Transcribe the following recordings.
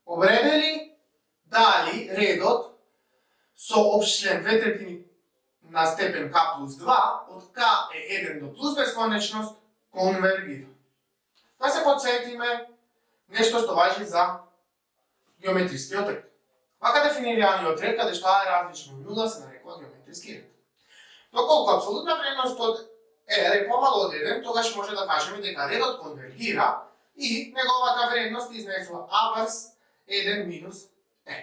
Обредели дали редот со општ член 2/3 на степен k плюс 2 од k е 1 до плюс бесконечност конвергира. Да се подсетиме нешто што важи за геометрискиот ред. Вака дефинираниот ред, каде што а е различно од нула, се нарекува геометриски ред. Доколку апсолутна вредност од r е помало од 1, тогаш може да кажеме дека редот конвергира и неговата вредност изнесува а врз 1 минус e.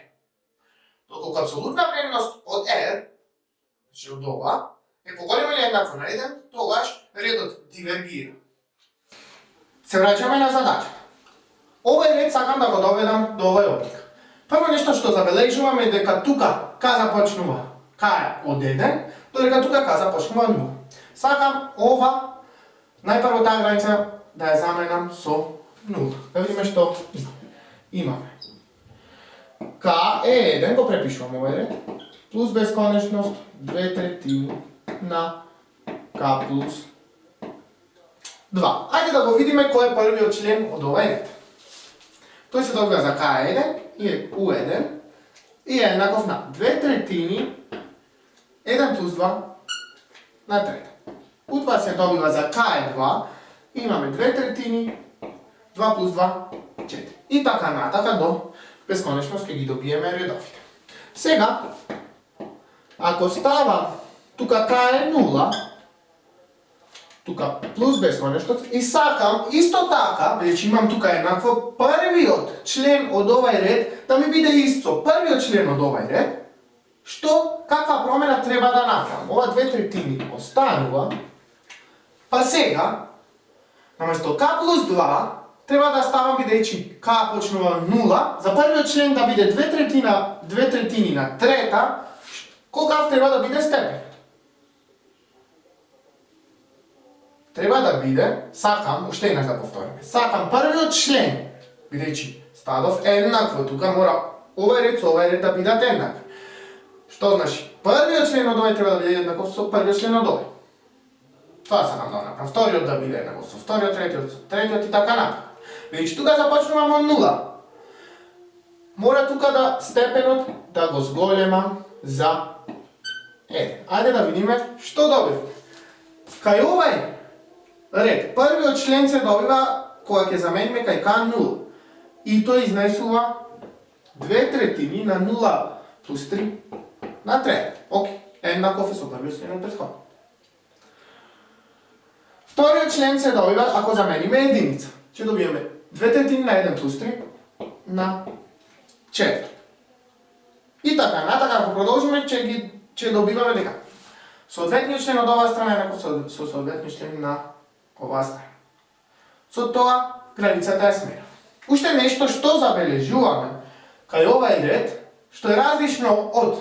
Доколку апсолутна вредност од r, значи од ова, е поголема или еднакво на 1, тогаш редот дивергира. Се враќаме на задачата. Овој ред сакам да го доведам до овој облик. Прво нешто што забележуваме е дека тука k започнува k е од 1, додека тука k започнува 0. Сакам ова, најпрво таа граница да ја заменам со 0. Да видиме што имаме. K е 1, го препишувам овој ред, плюс бесконечност 2/3 на k плюс 2. Ајде да го видиме кој е првиот член од овој ред. Тој се добива за k е 1 и е u1 и е еднаков на 2/3 1 плюс 2 на трета. U2 се добива за k е 2 и имаме 2/3 2 плюс 2 4. И така натака до бесконечност ќе ги добиеме редовите. Сега, ако става тука k е 0, тука плюс бесконечност и сакам исто така, веќе имам тука еднакво, првиот член од овој ред да ми биде исто првиот член од овој ред, што каква промена треба да направам. Ова 2/3 останува, па сега, наместо k плюс 2, треба да ставам бидејќи k почнува 0, за првиот член да биде 2/3 на трета, колкав треба да биде степен? Треба да биде, сакам, уште еднаш да повториме, сакам првиот член, бидејќи стадов еднакво, тука мора овој ред со овој ред да бидат еднакви. Што значи? Првиот член од овој треба да биде еднаков со првиот член од овој. Тоа сакам да направам. Вториот да биде еднаков со вториот, третиот со третиот и така натаму. Бидејќи тука започнуваме од 0. Мора тука да степенот да го зголемам за 1. Ајде да видиме што добивме. Кај овој ред, првиот член се добива кога ќе замениме кај k 0. И тој изнесува 2/3 на 0 плюс 3 на трета. Окей, еднаков е со првиот член од претходно. Вториот член се добива ако замениме единица. Ќе добиеме 2/3 на 1 плюс 3 на 4. И така, натака, ако продолжиме, ќе добиваме дека соодветниот член од оваа страна е еднаков со соодветниот член на оваа страна. Со тоа, границата е смена. Уште нешто што забележуваме кај овај ред, што е различно од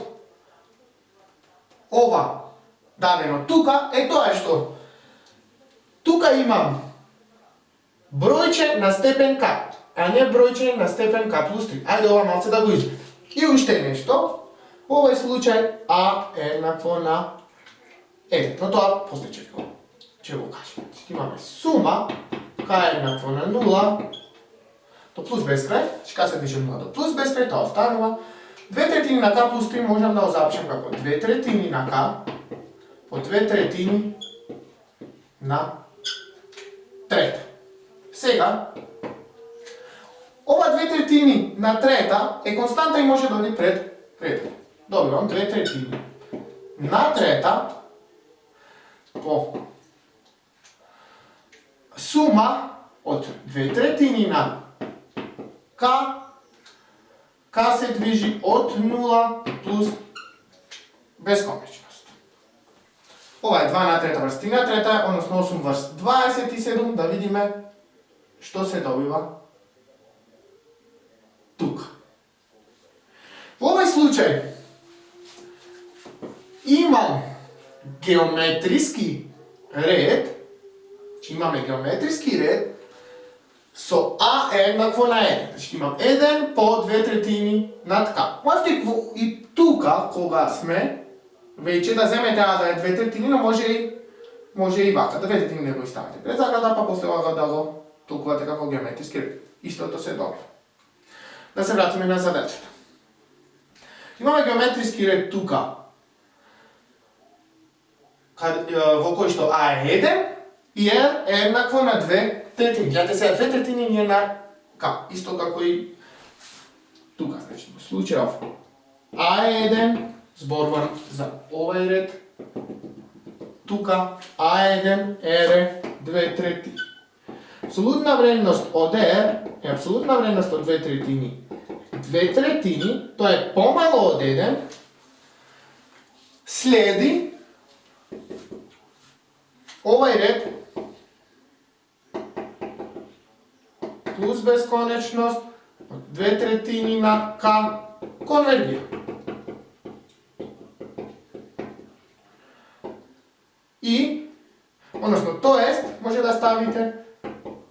ова дадено тука, е тоа што тука имам бројче на степен k, а не бројче на степен k плюс 3. Ајде ова малце да го изгледаме. И уште нешто, во овој случај а е еднакво на 1, но тоа после ќе го кажем. Имаме сума, k е еднакво на 0, до плюс безкрај, ќе се движи 0 до плюс безкрај, тоа останува. 2/3 на k плюс 3 можам да го запишем како 2/3 на k по 2/3 на трета. Сега, ова 2/3 на трета е константа и може да оди пред. Добивам 2/3 на трета по сума од 2/3 на k се движи од 0 плюс бесконечност. Ова е 2 на трета врз 3 на трета, односно 8 врз 27, да видиме што се добива тука. Во овој случај имам геометриски ред, имаме геометриски ред со а е еднакво на 1. Значи имам 1 по 2/3 над k. Можете и тука, кога сме, веќе да земете а да е 2/3, но може и вака, 2/3 не го ставите пред заграда, па после ова да го толкувате како геометриски ред. Истото се добива. Да се вратиме на задачата. Имаме геометриски ред тука, во кој што А е 1 и R е еднакво на 2/3. Гледате сега, 2/3 ни е на К, исто како и тука, значи во случајов А е 1, зборувам за овај ред, тука А е 1, R е 2/3. Апсолутна вредност од R е апсолутна вредност од 2/3. 2/3, тоа е помало од 1, следи овај ред плюс бесконечност од 2/3 на К конвергира. И, односно, тоест, може да ставите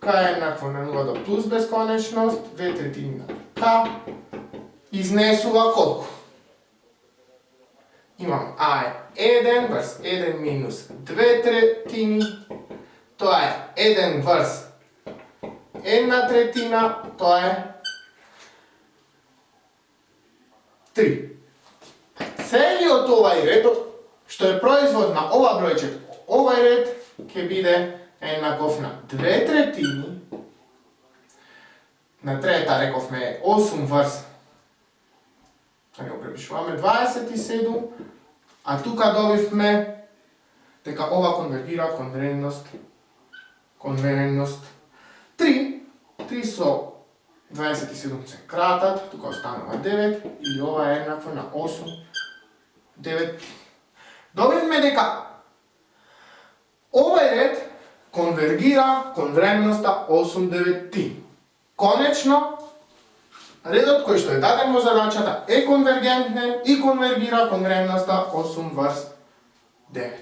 К е еднакво на 0 до плюс бесконечност, 2/3 на К, изнесува колку? Имам А е 1 врз 1 минус 2/3, тоа е 1 врз 1/3, тоа е 3. Целиот овај ред, што е производ на ова бројче, овај ред ќе биде еднаков на 2/3, на трета рековме 8 врз, да го препишуваме 27, а тука добивме дека ова конвергира кон вредност 3. 3 со 27 се кратат, тука останува 9 и ова е еднакво на 8, 9. Добивме дека овај ред конвергира кон вредноста 8, 9. Конечно, редот кој што е даден во задачата е конвергентен и конвергира кон вредноста 8 врз 9.